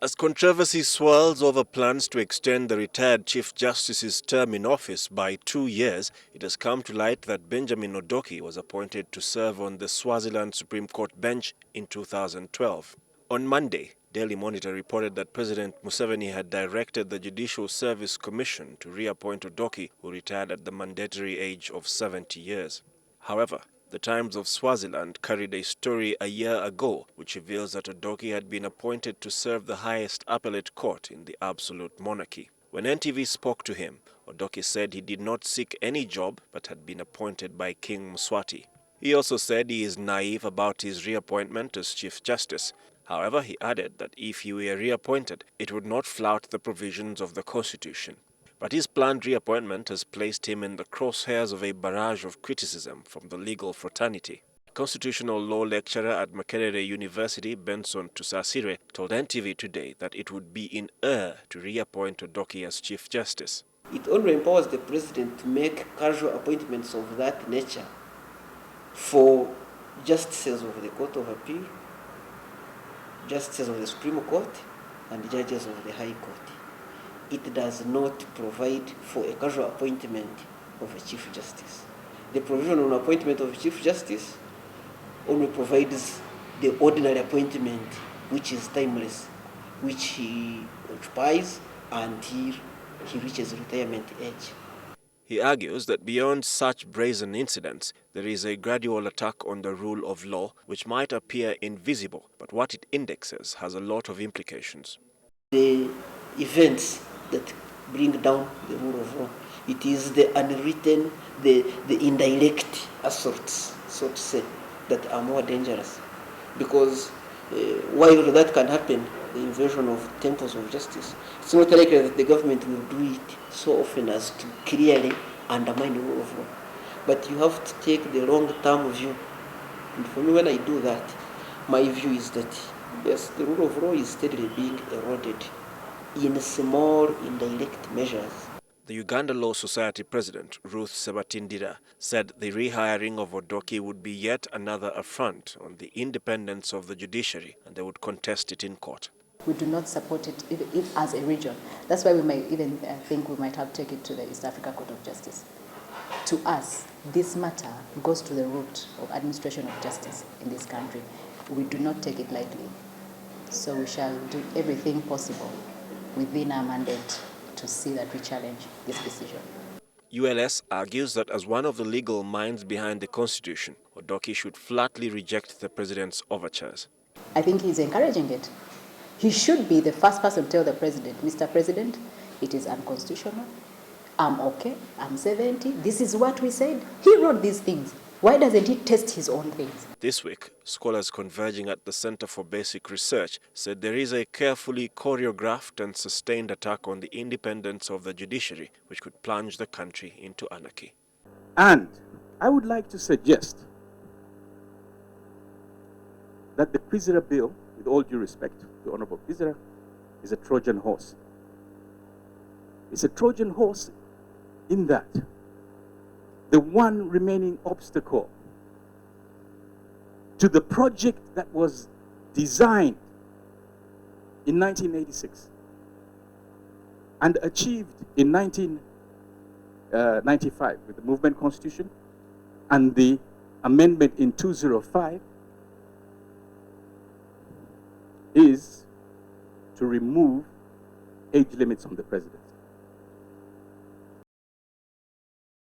As controversy swirls over plans to extend the retired Chief Justice's term in office by 2 years, it has come to light that Benjamin Odoki was appointed to serve on the Swaziland Supreme Court bench in 2012. On Monday, Daily Monitor reported that President Museveni had directed the Judicial Service Commission to reappoint Odoki, who retired at the mandatory age of 70 years. However, the Times of Swaziland carried a story a year ago which reveals that Odoki had been appointed to serve the highest appellate court in the absolute monarchy. When NTV spoke to him, Odoki said he did not seek any job but had been appointed by King Mswati. He also said he is naive about his reappointment as Chief Justice. However, he added that if he were reappointed, it would not flout the provisions of the Constitution. But his planned reappointment has placed him in the crosshairs of a barrage of criticism from the legal fraternity. Constitutional law lecturer at Makerere University, Benson Tusasire, told NTV today that it would be in error to reappoint Odoki as Chief Justice. It only empowers the President to make casual appointments of that nature for justices of the Court of Appeal, justices of the Supreme Court, and judges of the High Court. It does not provide for a casual appointment of a Chief Justice. The provision on appointment of a Chief Justice only provides the ordinary appointment, which is timeless, which he occupies until he reaches retirement age. He argues that beyond such brazen incidents, there is a gradual attack on the rule of law which might appear invisible, but what it indexes has a lot of implications. The events that bring down the rule of law, it is the unwritten, the indirect assaults, so to say, that are more dangerous. Because while that can happen, the invasion of temples of justice, it's not likely that the government will do it so often as to clearly undermine the rule of law. But you have to take the long-term view. And for me, when I do that, my view is that, yes, the rule of law is steadily being eroded in small, indirect measures. The Uganda Law Society president, Ruth Sebatindira, said the rehiring of Odoki would be yet another affront on the independence of the judiciary, and they would contest it in court. We do not support it as a region. That's why we might even think we might have to take it to the East Africa Court of Justice. To us, this matter goes to the root of administration of justice in this country. We do not take it lightly. So we shall do everything possible within our mandate to see that we challenge this decision. ULS argues that as one of the legal minds behind the Constitution, Odoki should flatly reject the president's overtures. I think he's encouraging it. He should be the first person to tell the president, Mr. President, it is unconstitutional. I'm okay. I'm 70. This is what we said. He wrote these things. Why doesn't he test his own things? This week, scholars converging at the Center for Basic Research said there is a carefully choreographed and sustained attack on the independence of the judiciary, which could plunge the country into anarchy. And I would like to suggest that the Prisoner Bill, with all due respect to the Honorable Prisoner, is a Trojan horse. It's a Trojan horse in that the one remaining obstacle to the project that was designed in 1986 and achieved in 1995 with the Movement Constitution and the amendment in 2005 is to remove age limits on the presidency.